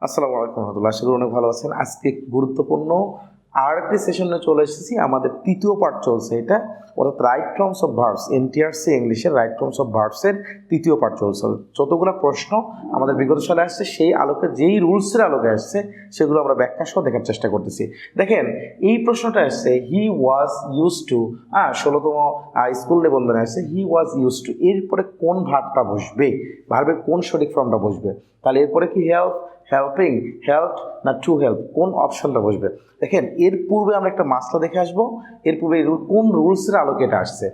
আসসালামু আলাইকুম রহমতুল্লাহ, আশা করি অনেক ভালো আছেন। আজকে গুরুত্বপূর্ণ আর একটি সেশনে চলে এসেছি। আমাদের তৃতীয় পার্ট চলছে, এটা অর্থাৎ right forms of verbs, NTRCA ইংলিশের রাইট ফর্মস অফ ভার্বসের তৃতীয় পার্ট চলছে। যতগুলো প্রশ্ন আমাদের বিগত সালে আসছে, সেই আলোকে যেই রুলসের আলোকে আসছে সেগুলো আমরা ব্যাখ্যা সহ দেখার চেষ্টা করতেছি। দেখেন, এই প্রশ্নটা আসছে হি ওয়াজ ইউজ টু, 16তম স্কুল নিবন্ধনে আসছে হি ওয়াজ ইউজ টু। এরপরে কোন ভার্বটা বসবে, ভার্বের কোন সঠিক ফর্মটা বসবে? তাহলে এরপরে কি হেল্প, হেল্পিং, হেল্প না টু হেল্প, কোন অপশনটা বসবে? দেখেন, এর পূর্বে আমরা একটা মাসলা দেখে আসবো। এর পূর্বে কোন রুলসের আলোকে এটা আসছে,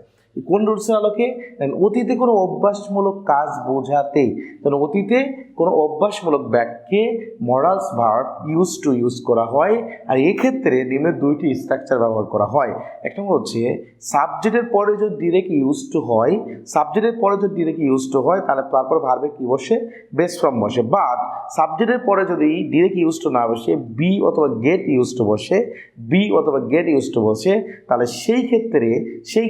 কোন রুলসের আলোকে? অতীতে কোনো অভ্যাসমূলক কাজ বোঝাতে, কারণ অতীতে কোনো অভ্যাসমূলক বাক্যে morals verb use to use করা হয়। আর এক্ষেত্রে নিম্নের দুইটি স্ট্রাকচার ব্যবহার করা হয়। একটা হচ্ছে সাবজেক্টের পরে যদি ডিরেক্ট ইউজ টু হয়, সাবজেক্টের পরে যদি ডিরেক্ট ইউজ টু হয় তাহলে তারপর ভার্বে কি বসে? বেস ফর্ম বসে। বাট সাবজেক্টের পরে যদি ডিরেক্ট ইউজ টু না বসে, বি অথবা গেট ইউজ টু বসে, বি অথবা গেট ইউজ টু বসে, তাহলে সেই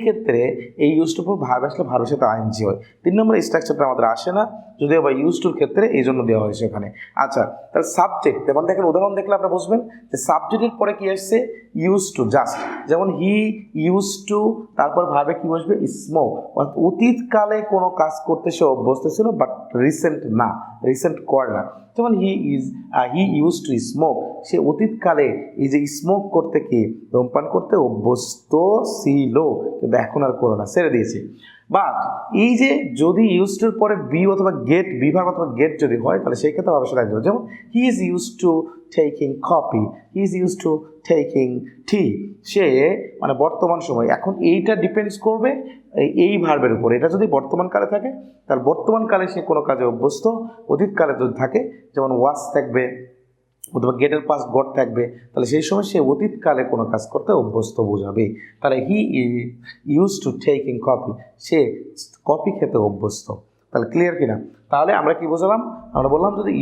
ক্ষেত্রে এই ইউজ টু পর ভার্ব আসলে ভার্বের সাথে আইএনজি হয়। 3 নম্বর স্ট্রাকচারটা আমাদের আসে না, যদিও বা ইউজ টুর ক্ষেত্রে এই জন্য দেওয়া হয়েছে এখানে। আচ্ছা, তাহলে সাবজেক্ট, যেমন দেখেন উদাহরণ দেখলে আপনারা বুঝবেন যে সাবজেক্টের পরে কি আসছে? Use to. জাস্ট যেমন হি ইউজ টু, তারপর ভার্বে কি বসবে? স্মোক। অতীতকালে কোনো কাজ করতে সে অভ্যস্ত ছিল, বাট রিসেন্ট না, রিসেন্ট করে না। যেমন হি ইউজ টু স্মোক, সে অতীতকালে এই যে স্মোক করতে, কি ধূমপান করতে অভ্যস্ত ছিল, কিন্তু এখন আর করে না, ছেড়ে দিয়েছে। বাট এই যে যদি ইউজ টুর পরে বি অথবা গেট, বিভাগ অথবা গেট যদি হয়, তাহলে সেই ক্ষেত্রে অবশ্যই লাগবে। যেমন he is use to taking coffee, he is use to taking tea, সে মানে বর্তমান সময়। এখন এইটা ডিপেন্ডস করবে এই ভার্বের উপর। এটা যদি বর্তমান কালে থাকে তাহলে বর্তমান কালে সে কোনো কাজে অভ্যস্ত, অতীতকালে যদি থাকে যেমন ওয়াজ থাকবে অথবা গেটের পাস গট থাকবে, তাহলে সেই সময় সে অতীতকালে কোনো কাজ করতে অভ্যস্ত বোঝাবে। তাহলে he use to taking coffee, say coffee খেতে অভ্যস্ত। তাহলে ক্লিয়ার কিনা? তাহলে আমরা কি বুঝলাম? আমরা বললাম যদি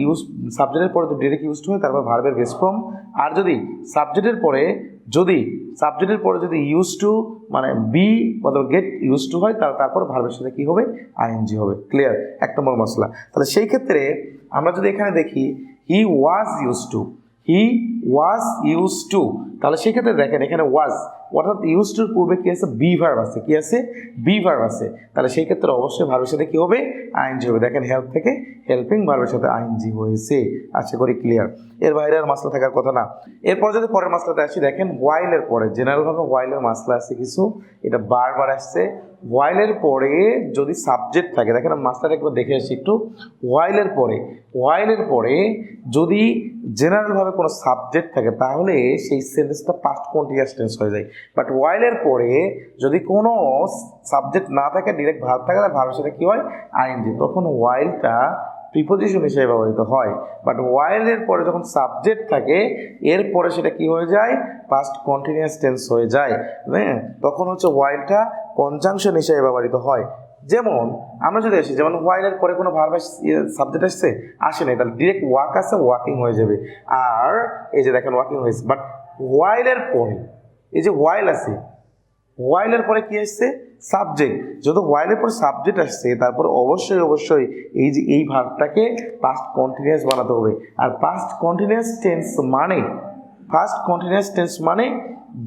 সাবজেক্টের পরে যদি ডিরেক্ট ইউজ হয় তারপর ভার্বের বেস ফর্ম, আর যদি সাবজেক্টের পরে যদি ইউজ টু মানে বি অথবা গেট ইউজ টু হয়, তারপর ভার্বের সাথে কি হবে? আইএনজি হবে। ক্লিয়ার? 1 নম্বর মশলা। তাহলে সেই ক্ষেত্রে আমরা যদি এখানে দেখি হি ওয়াজ ইউজ টু, তাহলে সেই ক্ষেত্রে দেখেন এখানে ওয়াজ অর্থাৎ ইউজ টুর পূর্বে কি আছে? বি ভার্ব আছে। কি আছে? বি ভার্ব আছে। তাহলে সেই ক্ষেত্রে অবশ্যই ভার্বের সাথে কি হবে? আইএনজি হবে। দেখেন, হেল্প থেকে হেল্পিং ভার্বের সাথে আইএনজি হয়েছে। আশা করি ক্লিয়ার। এর বাইরে আর মাসলা থাকার কথা না। এরপর যদি পরের মাসলাতে আসি, দেখেন হোয়াইলের পরে জেনারেলভাবে হোয়াইলের মাসলা আছে কিছু, এটা বারবার আসছে। হোয়াইলের পরে যদি সাবজেক্ট থাকে, দেখেন মাসলাটা একবার দেখে আসি একটু। হোয়াইলের পরে যদি জেনারেলভাবে কোনো সাবজেক্ট থাকে তাহলে সেই সেন্টেন্সটা পাস্ট কন্টিনিউয়াস টেন্স হয়ে যায়। বাট হোয়াইলের পরে যদি কোনো সাবজেক্ট না থাকে, ডিরেক্ট ভার্ব থাকে, তাহলে ভার্বের সাথে কী হয়? আইএনজি। তখন হোয়াইলটা প্রিপোজিশন হিসেবে ব্যবহৃত হয়। বাট হোয়াইলের পরে যখন সাবজেক্ট থাকে, এরপরে সেটা কি হয়ে যায়? পাস্ট কন্টিনিউয়াস টেন্স হয়ে যায়। হ্যাঁ, তখন হচ্ছে হোয়াইলটা কনজাংশন হিসেবে ব্যবহৃত হয়। যেমন আমরা যদি আসি, যেমন হোয়াইলের পরে কোনো ভার্ব সাবজেক্ট আসছে, আসে নাই, তাহলে ডিরেক্ট ওয়াক আছে, ওয়াকিং হয়ে যাবে। আর এই যে দেখেন ওয়াকিং হয়েছে। বাট হোয়াইলের পরে এই যে হোয়াইল আছে, হোয়াইলের পরে কি আসছে? সাবজেক্ট। যত হোয়াইলের পরে সাবজেক্ট আসছে, তারপর অবশ্যই এই ভার্বটাকে পাস্ট কন্টিনিউয়াস বানাতে হবে। আর পাস্ট কন্টিনিউয়াস টেন্স মানে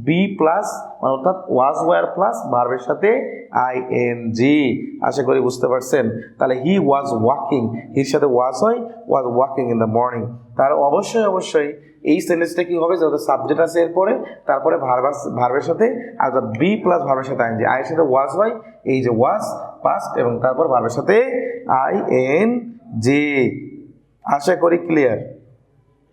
বি প্লাস, অর্থাৎ ওয়াজ ওয়ার প্লাস ভার্বের সাথে আইএনজি। আশা করি বুঝতে পারছেন। তাহলে হি ওয়াজ ওয়াকিং, হির সাথে ওয়াজ হয়, was walking in the morning. তাহলে অবশ্যই এই সেন্টেন্সটা কি হবে? যত সাবজেক্ট আছে এরপরে, তারপরে ভার্বের সাথে, আর বি প্লাস ভার্বের সাথে আইএনজি, আইয়ের সাথে ওয়াজ হয়, এই যে ওয়াজ পাস্ট, এবং তারপর ভার্বের সাথে আইএনজি। আশা করি ক্লিয়ার।